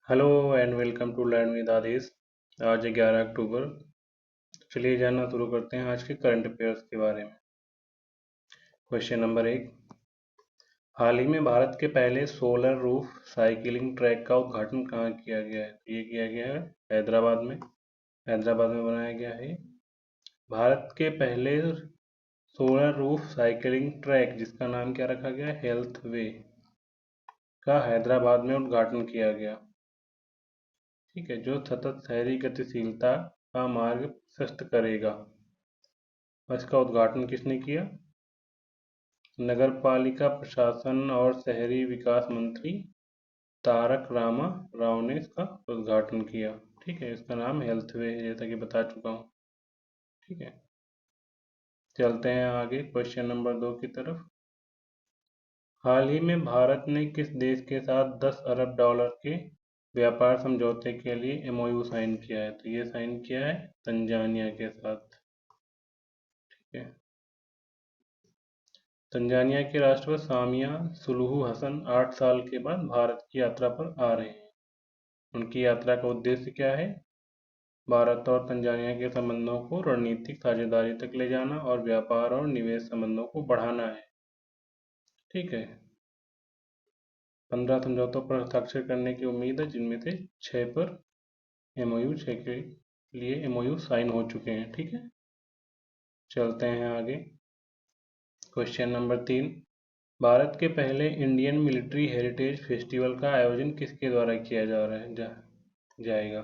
Hello and welcome to learn with Adesh. आज है 11 अक्टूबर। चलिए जानना शुरू करते हैं आज के करंट अफेयर्स के बारे में। Question number 1। हाल ही में भारत के पहले सोलर रूफ साइकिलिंग ट्रैक का उद्घाटन कहाँ किया गया है? ये किया गया है हैदराबाद में। हैदराबाद में बनाया गया है। भारत के पहले सोलर रूफ साइकिलिंग ट्रैक, जिसका नाम क्या रखा गया है, हेल्थ वे, का हैदराबाद में उद्घाटन किया गया। ठीक है, जो सतत शहरी गतिशीलता का मार्ग प्रशस्त करेगा। इसका उद्घाटन किसने किया? नगरपालिका प्रशासन और शहरी विकास मंत्री तारक रामा राव ने इसका उद्घाटन किया। ठीक है, इसका नाम हेल्थ वे है, जैसा कि बता चुका हूँ। ठीक है, चलते हैं आगे क्वेश्चन नंबर 2 की तरफ। हाल ही में भारत ने किस देश के साथ 10 अरब डॉलर के व्यापार समझौते के लिए एमओयू साइन किया है? तो ये साइन किया है तंजानिया के साथ। ठीक है, तंजानिया के राष्ट्रपति सामिया सुलुहु हसन 8 साल के बाद भारत की यात्रा पर आ रहे हैं। उनकी यात्रा का उद्देश्य क्या है? भारत और तंजानिया के संबंधों को रणनीतिक साझेदारी तक ले जाना और व्यापार और निवेश संबंधों को बढ़ाना है। ठीक है, 15 समझौतों पर हस्ताक्षर करने की उम्मीद है, जिनमें से 6 पर एमओयू 6 के लिए एमओयू साइन हो चुके हैं। ठीक है, चलते हैं आगे क्वेश्चन नंबर 3। भारत के पहले इंडियन मिलिट्री हेरिटेज फेस्टिवल का आयोजन किसके द्वारा किया जा रहा है जाएगा?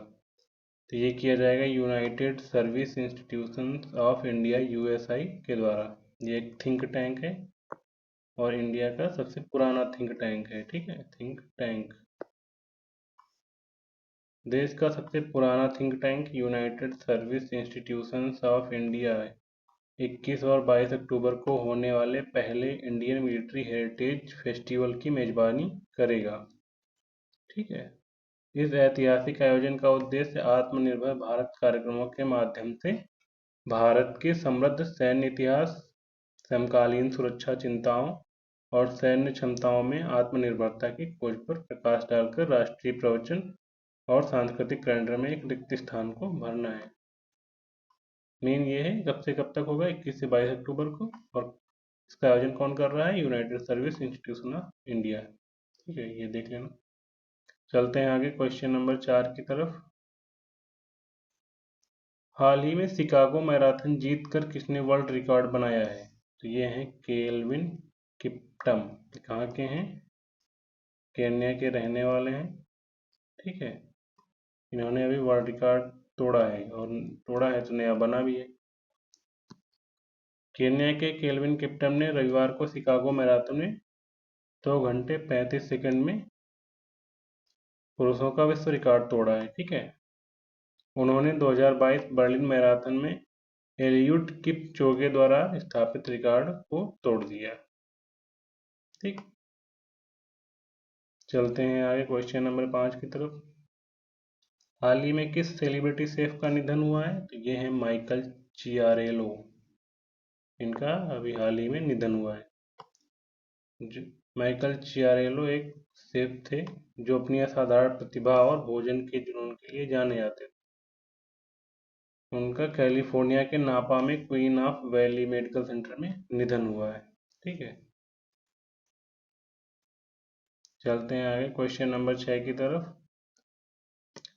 तो ये किया जाएगा United service institutions of India USI के द्वारा। ये एक थिंक टैंक है और इंडिया का सबसे पुराना थिंक टैंक है। ठीक है, थिंक टैंक, देश का सबसे पुराना think tank United service institutions of India 21 और 22 अक्टूबर को होने वाले पहले इंडियन मिलिट्री हेरिटेज फेस्टिवल की मेजबानी करेगा। ठीक है, इस ऐतिहासिक आयोजन का उद्देश्य आत्मनिर्भर भारत कार्यक्रमों के माध्यम से भारत के समृद्ध सैन्य इतिहास, समकालीन सुरक्षा चिंताओं और सैन्य क्षमताओं में आत्मनिर्भरता की खोज पर प्रकाश डालकर राष्ट्रीय प्रवचन और सांस्कृतिक कैलेंडर में एक रिक्त स्थान को भरना है। मेन ये है कब से कब तक होगा, 21 से 22 अक्टूबर को, और इसका आयोजन कौन कर रहा है? United service institution of India. ठीक है, ये देख लेना। चलते हैं आगे क्वेश्चन नंबर 4 की तरफ। हाल ही में शिकागो मैराथन जीतकर किसने वर्ल्ड रिकॉर्ड बनाया है? तो ये हैं केल्विन किप्टम। कहाँ के हैं? केन्या के रहने वाले हैं। ठीक है, इन्होंने अभी वर्ल्ड रिकॉर्ड तोड़ा है, और तोड़ा है तो नया बना भी है। केन्या के केल्विन किप्टम ने रविवार को शिकागो मैराथन में 2 घंटे 35 सेकंड में पुरुषों का विश्व रिकॉर्ड तोड़ा है। ठीक है, उन्होंने 2022 बर्लिन मैराथन में एलियुड किपचोगे द्वारा स्थापित रिकॉर्ड को तोड़ दिया। ठीक, चलते हैं आगे क्वेश्चन नंबर 5 की तरफ। हाल ही में किस सेलिब्रिटी शेफ का निधन हुआ है? तो ये है माइकल चियारेलो। इनका अभी हाल ही में निधन हुआ है। माइकल चियारेलो एक शेफ थे जो अपनी असाधारण प्रतिभा और भोजन के जुनून के लिए जाने जाते थे। उनका कैलिफोर्निया के नापा में queen of valley medical centre में निधन हुआ है। ठीक है, चलते हैं आगे क्वेश्चन नंबर 6 की तरफ।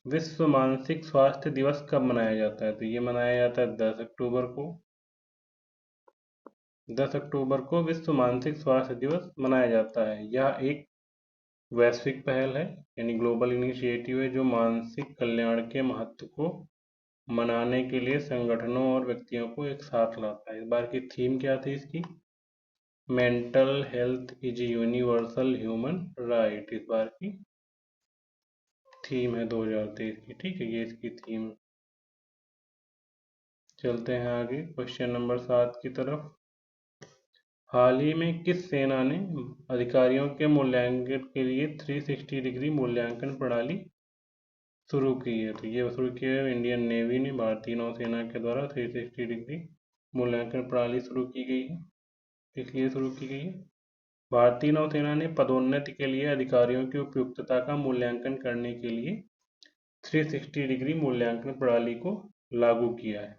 विश्व मानसिक स्वास्थ्य दिवस कब मनाया जाता है? तो ये मनाया जाता है 10 अक्टूबर को। 10 अक्टूबर को विश्व मानसिक स्वास्थ्य दिवस मनाया जाता है। यह एक वैश्विक पहल है, यानी ग्लोबल इनिशिएटिव है, जो मानसिक कल्याण के महत्व को मनाने के लिए संगठनों और व्यक्तियों को एक साथ लाता है। इस बार की थीम क्या थी इसकी? Mental health is universal human right. इस बार की थीम है 2023 की। ठीक है, ये इसकी थीम। चलते हैं आगे क्वेश्चन नंबर 7 की तरफ। हाल ही में किस सेना ने अधिकारियों के मूल्यांकन के लिए 360 डिग्री मूल्यांकन प्रणाली शुरू की है? तो ये शुरू की है इंडियन नेवी ने, भारतीय नौसेना के द्वारा 360 डिग्री मूल्यांकन प्रणाली शुरू की गई है। इसलिए शुरू की गई है, भारतीय नौसेना ने पदोन्नति के लिए अधिकारियों की उपयुक्तता का मूल्यांकन करने के लिए 360 डिग्री मूल्यांकन प्रणाली को लागू किया है।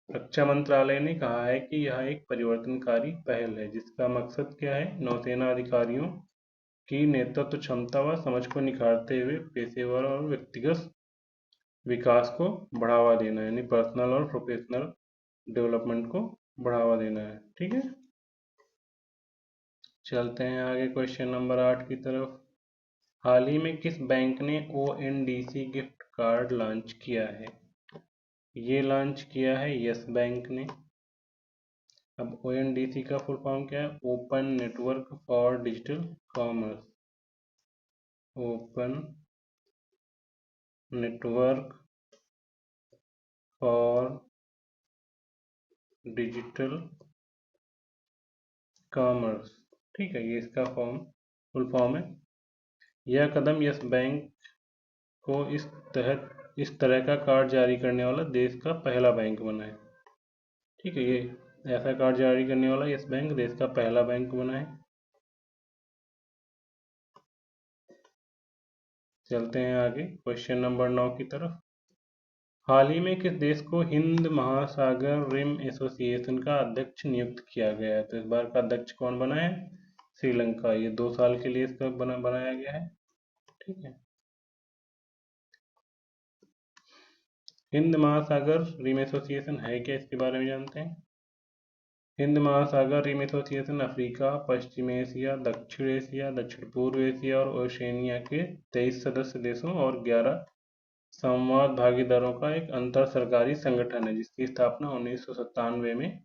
रक्षा मंत्रालय ने कहा है कि यह एक परिवर्तनकारी पहल है जिसका मकसद क्या है, नौसेना अधिकारियों की नेतृत्व क्षमता व समझ को निखारते हुए पेशेवर और व्यक्तिगत विकास को बढ़ावा देना है, यानी पर्सनल और प्रोफेशनल डेवलपमेंट को बढ़ावा देना है। ठीक है, चलते हैं आगे क्वेश्चन नंबर 8 की तरफ। हाल ही में किस बैंक ने ONDC गिफ्ट कार्ड लॉन्च किया है? ये लॉन्च किया है यस बैंक ने। अब ONDC का फुल फॉर्म क्या है? Open network for digital commerce. Open network for digital commerce. ठीक है, ये इसका फुल फॉर्म है। यह कदम यस बैंक को इस तरह का कार्ड जारी करने वाला देश का पहला बैंक बना है। ठीक है, ये ऐसा कार्ड जारी करने वाला यस बैंक देश का पहला बैंक बना है। चलते हैं आगे क्वेश्चन नंबर 9 की तरफ। हाल ही में किस देश को हिंद महासागर रिम एसोसिएशन का अध्यक्ष नियुक्त किया गया है? तो इस बार का अध्यक्ष कौन बना है? श्रीलंका। ये 2 साल के लिए इसका बनाया गया है। ठीक है, हिंद महासागर रिम एसोसिएशन है क्या, इसके बारे में जानते हैं। हिंद महासागर रिम एसोसिएशन अफ्रीका, पश्चिम एशिया, दक्षिण एशिया, दक्षिण पूर्व एशिया और ओशिनिया के 23 सदस्य देशों और 11 संवाद भागीदारों का एक अंतर सरकारी संगठन है जिसकी स्थापना 1997 में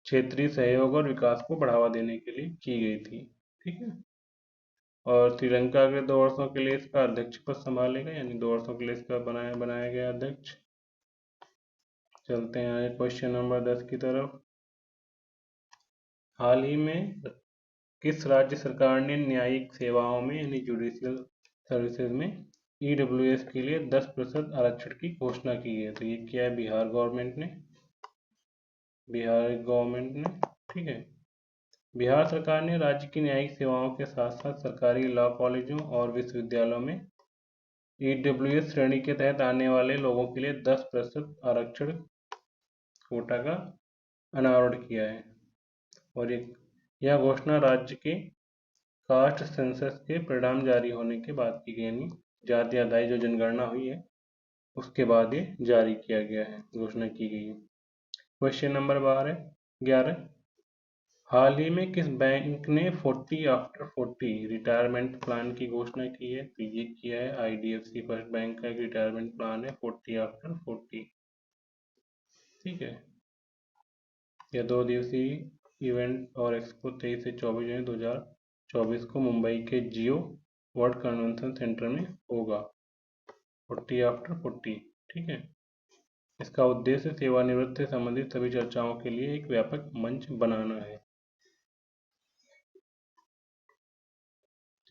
क्षेत्रीय सहयोग और विकास को बढ़ावा देने के लिए की गई थी। ठीक है, और श्रीलंका अगले 2 वर्षों के लिए इसका अध्यक्ष पद संभालेगा, यानी 2 वर्षों के लिए इसका बनाया गया अध्यक्ष। चलते हैं आगे क्वेश्चन नंबर 10 की तरफ। हाल ही में किस राज्य सरकार ने न्यायिक सेवाओं में यानी जुडिशियल सर्विसेज में EWS के लिए 10% आरक्षण की घोषणा की है? तो ये किया है बिहार गवर्नमेंट ने। ठीक है, बिहार सरकार ने राज्य की न्यायिक सेवाओं के साथ साथ सरकारी लॉ कॉलेजों और विश्वविद्यालयों में EWS श्रेणी के तहत आने वाले लोगों के लिए 10% आरक्षण कोटा का अनावरण किया है। और यह घोषणा राज्य के कास्ट सेंसस के परिणाम जारी होने के बाद की गई, यानी जाति आधारित जो जनगणना हुई है उसके बाद ये जारी किया गया है, घोषणा की गई है। Question number 11। हाल ही में किस बैंक ने 40 आफ्टर 40 रिटायरमेंट प्लान की घोषणा की है? तो ये किया है IDFC फर्स्ट बैंक का एक रिटायरमेंट प्लान है 40 आफ्टर 40। ठीक है, यह 2 दिवसीय इवेंट और एक्सपो 23 से 24 जनवरी 2024 को मुंबई के जियो वर्ल्ड कन्वेंशन सेंटर में होगा। 40 आफ्टर 40। ठीक है, इसका उद्देश्य सेवानिवृत्त से संबंधित सभी चर्चाओं के लिए एक व्यापक मंच बनाना है।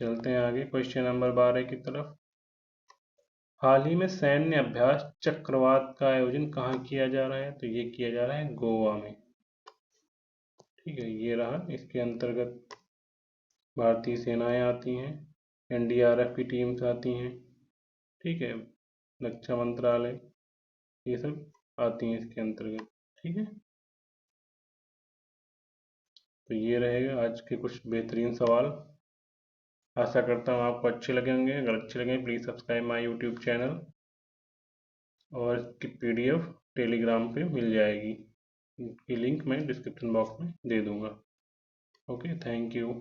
चलते हैं आगे क्वेश्चन नंबर 12 की तरफ। हाल ही में सैन्य अभ्यास चक्रवात का आयोजन कहाँ किया जा रहा है? तो ये किया जा रहा है गोवा में। ठीक है, ये रहा, इसके अंतर्गत भारतीय सेनाएं आती हैं, NDRF की टीम्स आती हैं। ठीक है, रक्षा मंत्रालय, ये सब आती हैं इसके अंतर्गत। ठीक है, तो ये रहेगा आज के कुछ बेहतरीन सवाल। आशा करता हूँ आपको अच्छे लगे होंगे। अगर अच्छे लगे please subscribe my YouTube channel, और इसकी PDF टेलीग्राम पे मिल जाएगी। इसकी लिंक मैं डिस्क्रिप्शन बॉक्स में दे दूँगा। Okay, thank you.